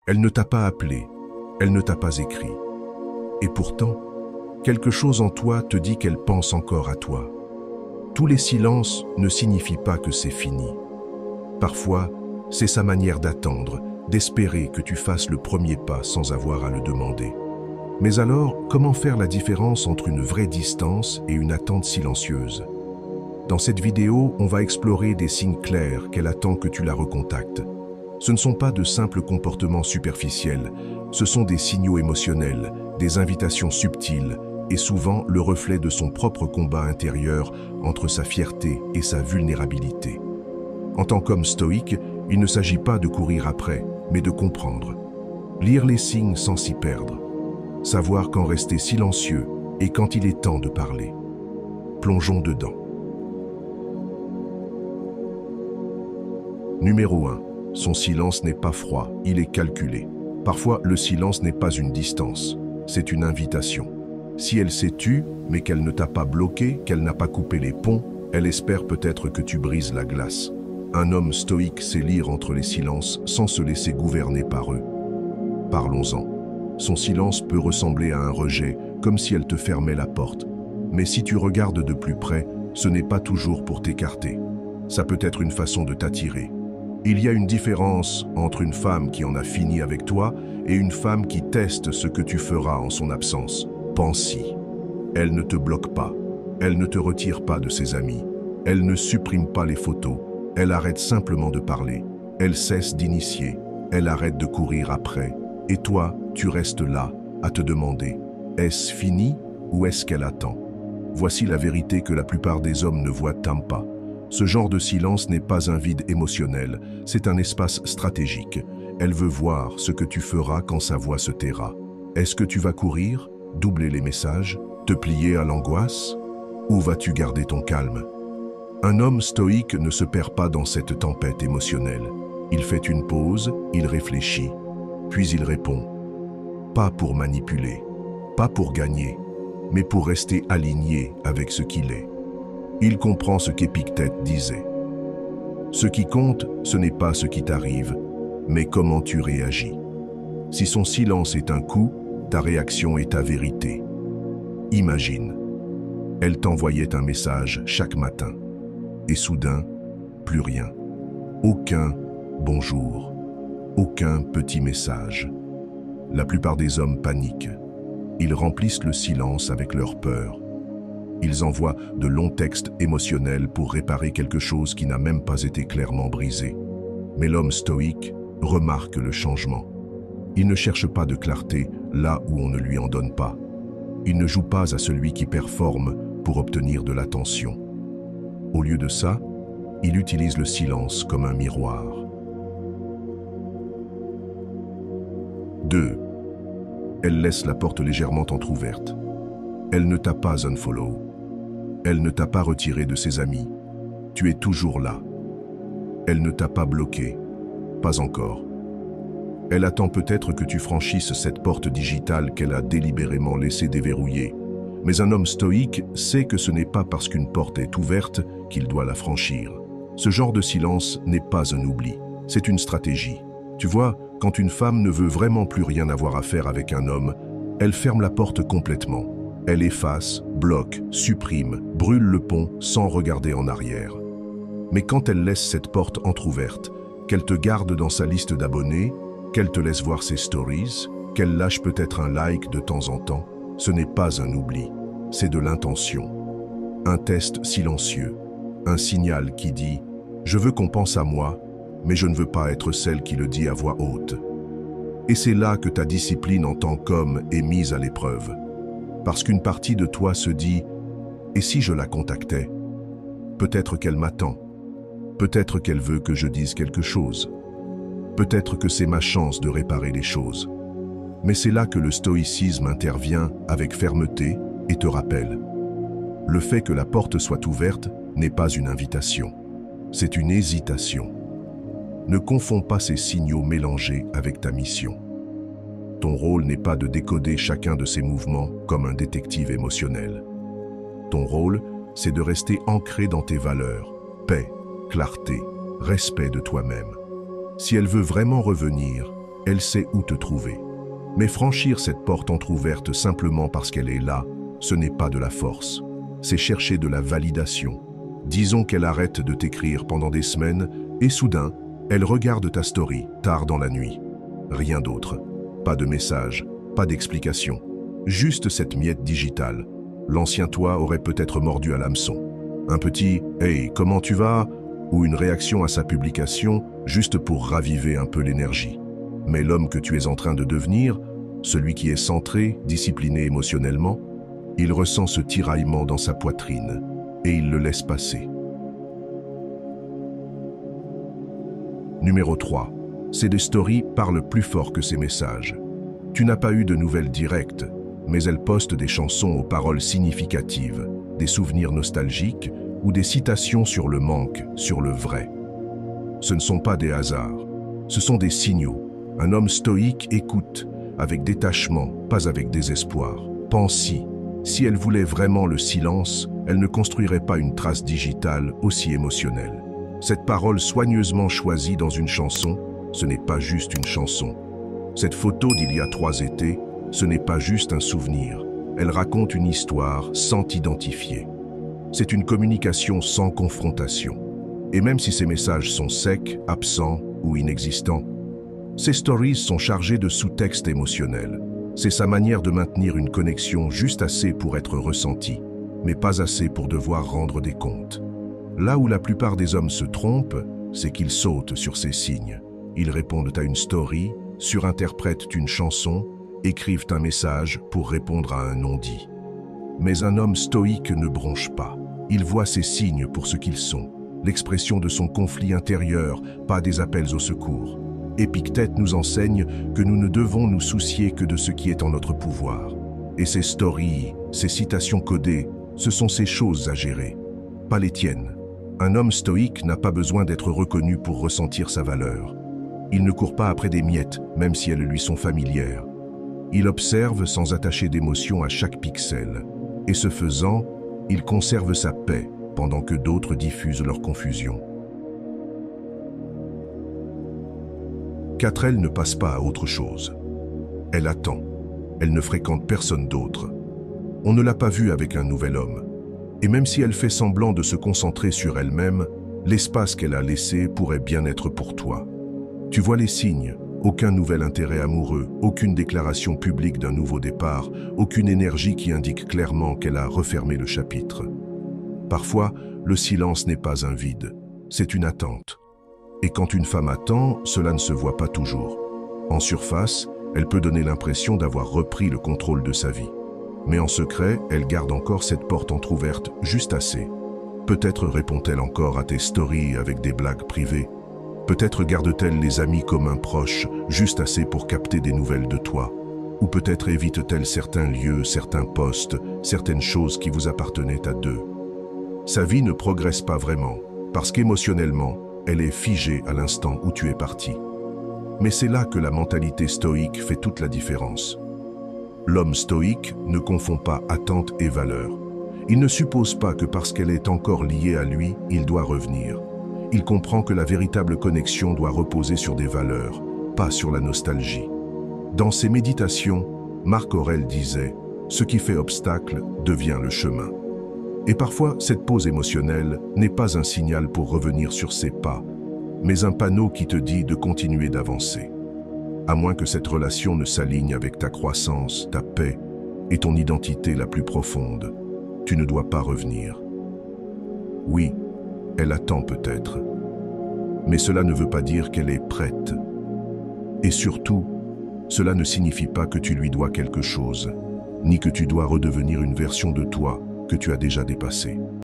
Elle ne t'a pas appelé, elle ne t'a pas écrit. Et pourtant, quelque chose en toi te dit qu'elle pense encore à toi. Tous les silences ne signifient pas que c'est fini. Parfois, c'est sa manière d'attendre, d'espérer que tu fasses le premier pas sans avoir à le demander. Mais alors, comment faire la différence entre une vraie distance et une attente silencieuse? Dans cette vidéo, on va explorer des signes clairs qu'elle attend que tu la recontactes. Ce ne sont pas de simples comportements superficiels, ce sont des signaux émotionnels, des invitations subtiles et souvent le reflet de son propre combat intérieur entre sa fierté et sa vulnérabilité. En tant qu'homme stoïque, il ne s'agit pas de courir après, mais de comprendre. Lire les signes sans s'y perdre. Savoir quand rester silencieux et quand il est temps de parler. Plongeons dedans. Numéro 1. Son silence n'est pas froid, il est calculé. Parfois, le silence n'est pas une distance, c'est une invitation. Si elle s'est tue, mais qu'elle ne t'a pas bloqué, qu'elle n'a pas coupé les ponts, elle espère peut-être que tu brises la glace. Un homme stoïque sait lire entre les silences sans se laisser gouverner par eux. Parlons-en. Son silence peut ressembler à un rejet, comme si elle te fermait la porte. Mais si tu regardes de plus près, ce n'est pas toujours pour t'écarter. Ça peut être une façon de t'attirer. Il y a une différence entre une femme qui en a fini avec toi et une femme qui teste ce que tu feras en son absence. Pense-y. Elle ne te bloque pas. Elle ne te retire pas de ses amis. Elle ne supprime pas les photos. Elle arrête simplement de parler. Elle cesse d'initier. Elle arrête de courir après. Et toi, tu restes là, à te demander, est-ce fini ou est-ce qu'elle attend? Voici la vérité que la plupart des hommes ne voient pas. Ce genre de silence n'est pas un vide émotionnel, c'est un espace stratégique. Elle veut voir ce que tu feras quand sa voix se taira. Est-ce que tu vas courir, doubler les messages, te plier à l'angoisse? Ou vas-tu garder ton calme? Un homme stoïque ne se perd pas dans cette tempête émotionnelle. Il fait une pause, il réfléchit, puis il répond. Pas pour manipuler, pas pour gagner, mais pour rester aligné avec ce qu'il est. Il comprend ce qu'Épictète disait. Ce qui compte, ce n'est pas ce qui t'arrive, mais comment tu réagis. Si son silence est un coup, ta réaction est ta vérité. Imagine, elle t'envoyait un message chaque matin, et soudain, plus rien. Aucun bonjour, aucun petit message. La plupart des hommes paniquent. Ils remplissent le silence avec leur peur. Ils envoient de longs textes émotionnels pour réparer quelque chose qui n'a même pas été clairement brisé. Mais l'homme stoïque remarque le changement. Il ne cherche pas de clarté là où on ne lui en donne pas. Il ne joue pas à celui qui performe pour obtenir de l'attention. Au lieu de ça, il utilise le silence comme un miroir. 2. Elle laisse la porte légèrement entrouverte. Elle ne t'a pas unfollow. Elle ne t'a pas retiré de ses amis. Tu es toujours là. Elle ne t'a pas bloqué. Pas encore. Elle attend peut-être que tu franchisses cette porte digitale qu'elle a délibérément laissée déverrouillée. Mais un homme stoïque sait que ce n'est pas parce qu'une porte est ouverte qu'il doit la franchir. Ce genre de silence n'est pas un oubli. C'est une stratégie. Tu vois, quand une femme ne veut vraiment plus rien avoir à faire avec un homme, elle ferme la porte complètement. Elle efface, bloque, supprime, brûle le pont sans regarder en arrière. Mais quand elle laisse cette porte entrouverte, qu'elle te garde dans sa liste d'abonnés, qu'elle te laisse voir ses stories, qu'elle lâche peut-être un like de temps en temps, ce n'est pas un oubli, c'est de l'intention. Un test silencieux, un signal qui dit « Je veux qu'on pense à moi, mais je ne veux pas être celle qui le dit à voix haute. » Et c'est là que ta discipline en tant qu'homme est mise à l'épreuve. Parce qu'une partie de toi se dit « Et si je la contactais? Peut-être qu'elle m'attend. Peut-être qu'elle veut que je dise quelque chose. Peut-être que c'est ma chance de réparer les choses. » Mais c'est là que le stoïcisme intervient avec fermeté et te rappelle. Le fait que la porte soit ouverte n'est pas une invitation. C'est une hésitation. Ne confonds pas ces signaux mélangés avec ta mission. Ton rôle n'est pas de décoder chacun de ces mouvements comme un détective émotionnel. Ton rôle, c'est de rester ancré dans tes valeurs, paix, clarté, respect de toi-même. Si elle veut vraiment revenir, elle sait où te trouver. Mais franchir cette porte entr'ouverte simplement parce qu'elle est là, ce n'est pas de la force. C'est chercher de la validation. Disons qu'elle arrête de t'écrire pendant des semaines et soudain, elle regarde ta story tard dans la nuit. Rien d'autre. Pas de message, pas d'explication. Juste cette miette digitale. L'ancien toi aurait peut-être mordu à l'hameçon. Un petit « Hey, comment tu vas ?» ou une réaction à sa publication juste pour raviver un peu l'énergie. Mais l'homme que tu es en train de devenir, celui qui est centré, discipliné émotionnellement, il ressent ce tiraillement dans sa poitrine et il le laisse passer. Numéro 3. Ces deux stories parlent plus fort que ces messages. Tu n'as pas eu de nouvelles directes, mais elles postent des chansons aux paroles significatives, des souvenirs nostalgiques ou des citations sur le manque, sur le vrai. Ce ne sont pas des hasards, ce sont des signaux. Un homme stoïque écoute, avec détachement, pas avec désespoir. Pense-y, si elle voulait vraiment le silence, elle ne construirait pas une trace digitale aussi émotionnelle. Cette parole soigneusement choisie dans une chanson, ce n'est pas juste une chanson. Cette photo d'il y a 3 étés, ce n'est pas juste un souvenir. Elle raconte une histoire sans t'identifier. C'est une communication sans confrontation. Et même si ces messages sont secs, absents ou inexistants, ces stories sont chargées de sous-textes émotionnels. C'est sa manière de maintenir une connexion juste assez pour être ressentie, mais pas assez pour devoir rendre des comptes. Là où la plupart des hommes se trompent, c'est qu'ils sautent sur ces signes. Ils répondent à une story, surinterprètent une chanson, écrivent un message pour répondre à un non-dit. Mais un homme stoïque ne bronche pas. Il voit ces signes pour ce qu'ils sont, l'expression de son conflit intérieur, pas des appels au secours. Épictète nous enseigne que nous ne devons nous soucier que de ce qui est en notre pouvoir. Et ces stories, ces citations codées, ce sont ces choses à gérer, pas les tiennes. Un homme stoïque n'a pas besoin d'être reconnu pour ressentir sa valeur. Il ne court pas après des miettes, même si elles lui sont familières. Il observe sans attacher d'émotion à chaque pixel. Et ce faisant, il conserve sa paix pendant que d'autres diffusent leur confusion. 4. Elle ne passe pas à autre chose. Elle attend. Elle ne fréquente personne d'autre. On ne l'a pas vue avec un nouvel homme. Et même si elle fait semblant de se concentrer sur elle-même, l'espace qu'elle a laissé pourrait bien être pour toi. Tu vois les signes, aucun nouvel intérêt amoureux, aucune déclaration publique d'un nouveau départ, aucune énergie qui indique clairement qu'elle a refermé le chapitre. Parfois, le silence n'est pas un vide, c'est une attente. Et quand une femme attend, cela ne se voit pas toujours. En surface, elle peut donner l'impression d'avoir repris le contrôle de sa vie. Mais en secret, elle garde encore cette porte entr'ouverte juste assez. Peut-être répond-elle encore à tes stories avec des blagues privées. Peut-être garde-t-elle les amis comme un proche, juste assez pour capter des nouvelles de toi. Ou peut-être évite-t-elle certains lieux, certains postes, certaines choses qui vous appartenaient à deux. Sa vie ne progresse pas vraiment, parce qu'émotionnellement, elle est figée à l'instant où tu es parti. Mais c'est là que la mentalité stoïque fait toute la différence. L'homme stoïque ne confond pas attente et valeur. Il ne suppose pas que parce qu'elle est encore liée à lui, il doit revenir. Il comprend que la véritable connexion doit reposer sur des valeurs, pas sur la nostalgie. Dans ses méditations, Marc Aurèle disait « Ce qui fait obstacle devient le chemin ». Et parfois, cette pause émotionnelle n'est pas un signal pour revenir sur ses pas, mais un panneau qui te dit de continuer d'avancer. À moins que cette relation ne s'aligne avec ta croissance, ta paix et ton identité la plus profonde, tu ne dois pas revenir. Oui, elle attend peut-être, mais cela ne veut pas dire qu'elle est prête. Et surtout, cela ne signifie pas que tu lui dois quelque chose, ni que tu dois redevenir une version de toi que tu as déjà dépassée.